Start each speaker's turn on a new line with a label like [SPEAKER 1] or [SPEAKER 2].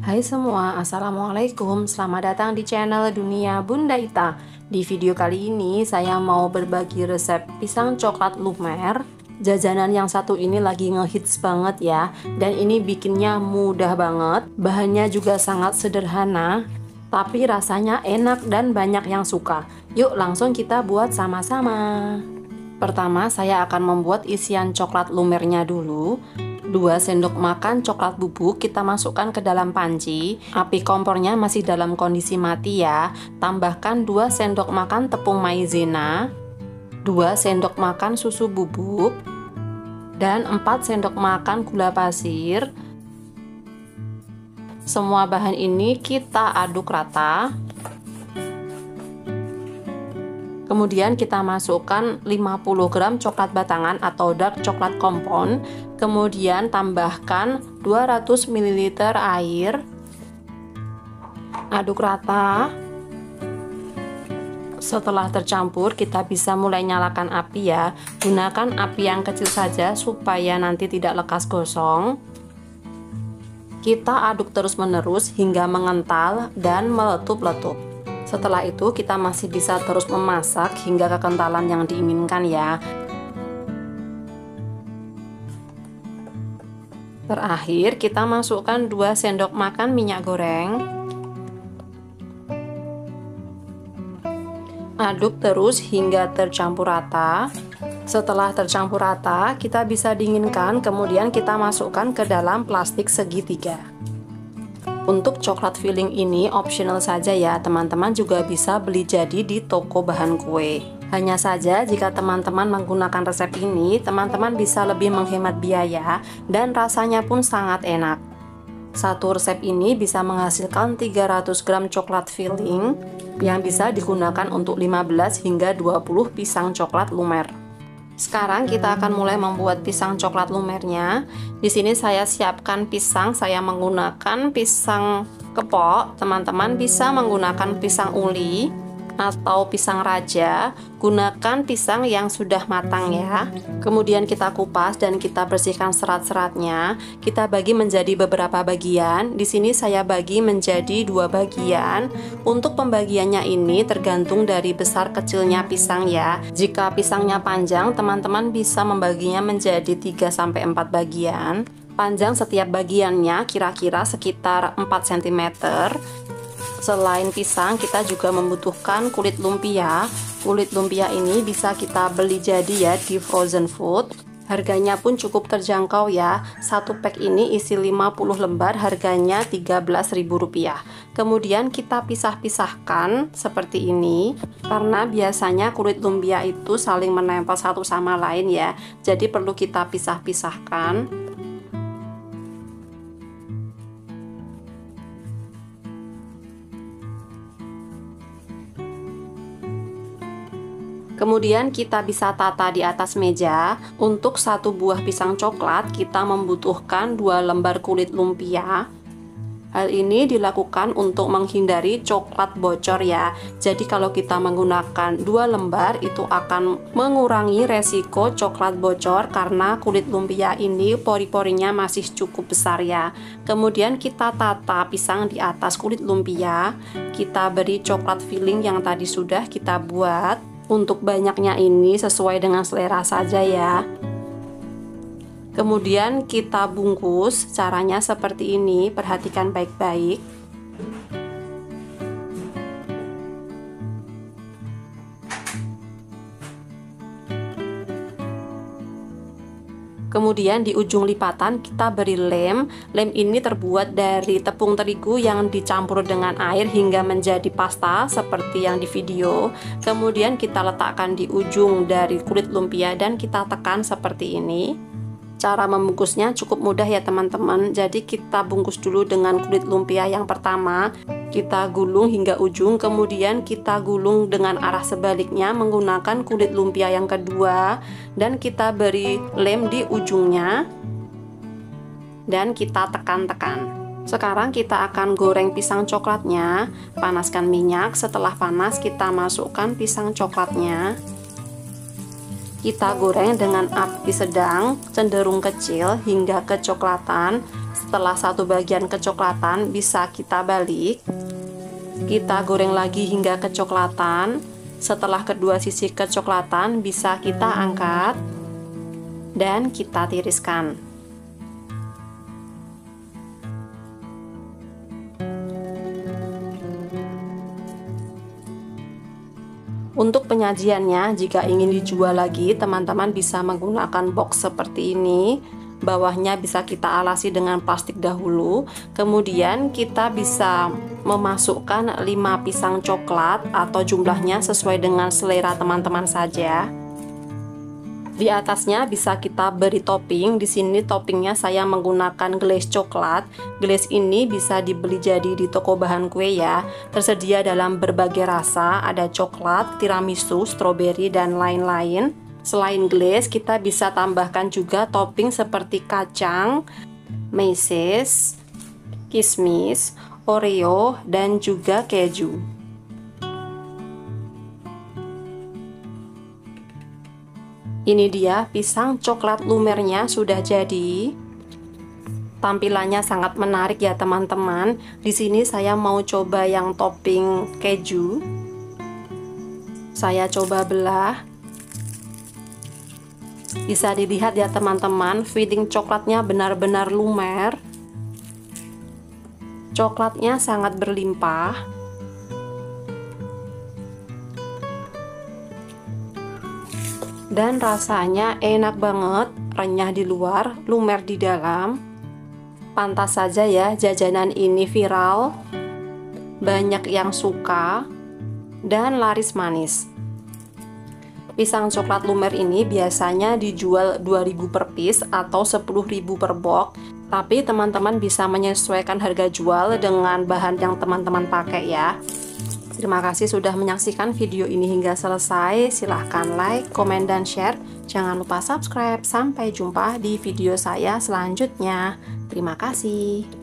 [SPEAKER 1] Hai semua, assalamualaikum. Selamat datang di channel Dunia Bunda Ita. Di video kali ini saya mau berbagi resep pisang coklat lumer. Jajanan yang satu ini lagi ngehits banget ya, dan ini bikinnya mudah banget. Bahannya juga sangat sederhana, tapi rasanya enak dan banyak yang suka. Yuk langsung kita buat sama-sama. Pertama saya akan membuat isian coklat lumernya dulu. 2 sendok makan coklat bubuk kita masukkan ke dalam panci. Api kompornya masih dalam kondisi mati ya. Tambahkan 2 sendok makan tepung maizena, 2 sendok makan susu bubuk, dan 4 sendok makan gula pasir. Semua bahan ini kita aduk rata. Kemudian kita masukkan 50 gram coklat batangan atau dark coklat compound. Kemudian tambahkan 200 ml air. Aduk rata. Setelah tercampur, kita bisa mulai nyalakan api ya. Gunakan api yang kecil saja supaya nanti tidak lekas gosong. Kita aduk terus-menerus hingga mengental dan meletup-letup. Setelah itu kita masih bisa terus memasak hingga kekentalan yang diinginkan ya. Terakhir kita masukkan 2 sendok makan minyak goreng. Aduk terus hingga tercampur rata. Setelah tercampur rata, kita bisa dinginkan, kemudian kita masukkan ke dalam plastik segitiga. Untuk coklat filling ini optional saja ya, teman-teman juga bisa beli jadi di toko bahan kue. Hanya saja jika teman-teman menggunakan resep ini, teman-teman bisa lebih menghemat biaya dan rasanya pun sangat enak. Satu resep ini bisa menghasilkan 300 gram coklat filling yang bisa digunakan untuk 15 hingga 20 pisang coklat lumer. Sekarang kita akan mulai membuat pisang coklat lumernya. Di sini saya siapkan pisang, saya menggunakan pisang kepok. Teman-teman bisa menggunakan pisang uli atau pisang raja. Gunakan pisang yang sudah matang ya. Kemudian kita kupas dan kita bersihkan serat-seratnya. Kita bagi menjadi beberapa bagian. Di sini saya bagi menjadi 2 bagian. Untuk pembagiannya ini tergantung dari besar kecilnya pisang ya. Jika pisangnya panjang, teman-teman bisa membaginya menjadi 3-4 bagian. Panjang setiap bagiannya kira-kira sekitar 4 cm. Selain pisang, kita juga membutuhkan kulit lumpia. Kulit lumpia ini bisa kita beli jadi ya di frozen food. Harganya pun cukup terjangkau ya. Satu pack ini isi 50 lembar, harganya Rp13.000. Kemudian kita pisah-pisahkan seperti ini. Karena biasanya kulit lumpia itu saling menempel satu sama lain ya. Jadi perlu kita pisah-pisahkan. Kemudian kita bisa tata di atas meja. Untuk 1 buah pisang coklat kita membutuhkan 2 lembar kulit lumpia. Hal ini dilakukan untuk menghindari coklat bocor ya. Jadi kalau kita menggunakan 2 lembar itu akan mengurangi resiko coklat bocor karena kulit lumpia ini pori-porinya masih cukup besar ya. Kemudian kita tata pisang di atas kulit lumpia. Kita beri coklat filling yang tadi sudah kita buat. Untuk banyaknya ini sesuai dengan selera saja ya. Kemudian kita bungkus, caranya seperti ini, perhatikan baik-baik. Kemudian di ujung lipatan kita beri lem. Lem ini terbuat dari tepung terigu yang dicampur dengan air hingga menjadi pasta seperti yang di video. Kemudian kita letakkan di ujung dari kulit lumpia dan kita tekan seperti ini. Cara membungkusnya cukup mudah ya teman-teman. Jadi kita bungkus dulu dengan kulit lumpia yang pertama. Kita gulung hingga ujung, kemudian kita gulung dengan arah sebaliknya menggunakan kulit lumpia yang kedua, dan kita beri lem di ujungnya dan kita tekan-tekan. Sekarang kita akan goreng pisang coklatnya. Panaskan minyak, setelah panas kita masukkan pisang coklatnya. Kita goreng dengan api sedang, cenderung kecil hingga kecoklatan. Setelah satu bagian kecoklatan, bisa kita balik. Kita goreng lagi hingga kecoklatan. Setelah kedua sisi kecoklatan, bisa kita angkat dan kita tiriskan. Untuk penyajiannya, jika ingin dijual lagi, teman-teman bisa menggunakan box seperti ini. Bawahnya bisa kita alasi dengan plastik dahulu. Kemudian kita bisa memasukkan 5 pisang coklat atau jumlahnya sesuai dengan selera teman-teman saja. Di atasnya bisa kita beri topping. Di sini toppingnya saya menggunakan glaze coklat. Glaze ini bisa dibeli jadi di toko bahan kue ya. Tersedia dalam berbagai rasa, ada coklat, tiramisu, stroberi, dan lain-lain. Selain glaze, kita bisa tambahkan juga topping seperti kacang, meses, kismis, oreo, dan juga keju. Ini dia pisang coklat lumernya sudah jadi. Tampilannya sangat menarik ya teman-teman. Di sini saya mau coba yang topping keju. Saya coba belah. Bisa dilihat ya teman-teman, filling coklatnya benar-benar lumer. Coklatnya sangat berlimpah. Dan rasanya enak banget, renyah di luar, lumer di dalam. Pantas saja ya jajanan ini viral, banyak yang suka, dan laris manis. Pisang coklat lumer ini biasanya dijual 2.000 per piece atau 10.000 per box. Tapi teman-teman bisa menyesuaikan harga jual dengan bahan yang teman-teman pakai ya. Terima kasih sudah menyaksikan video ini hingga selesai. Silahkan like, komen, dan share. Jangan lupa subscribe. Sampai jumpa di video saya selanjutnya. Terima kasih.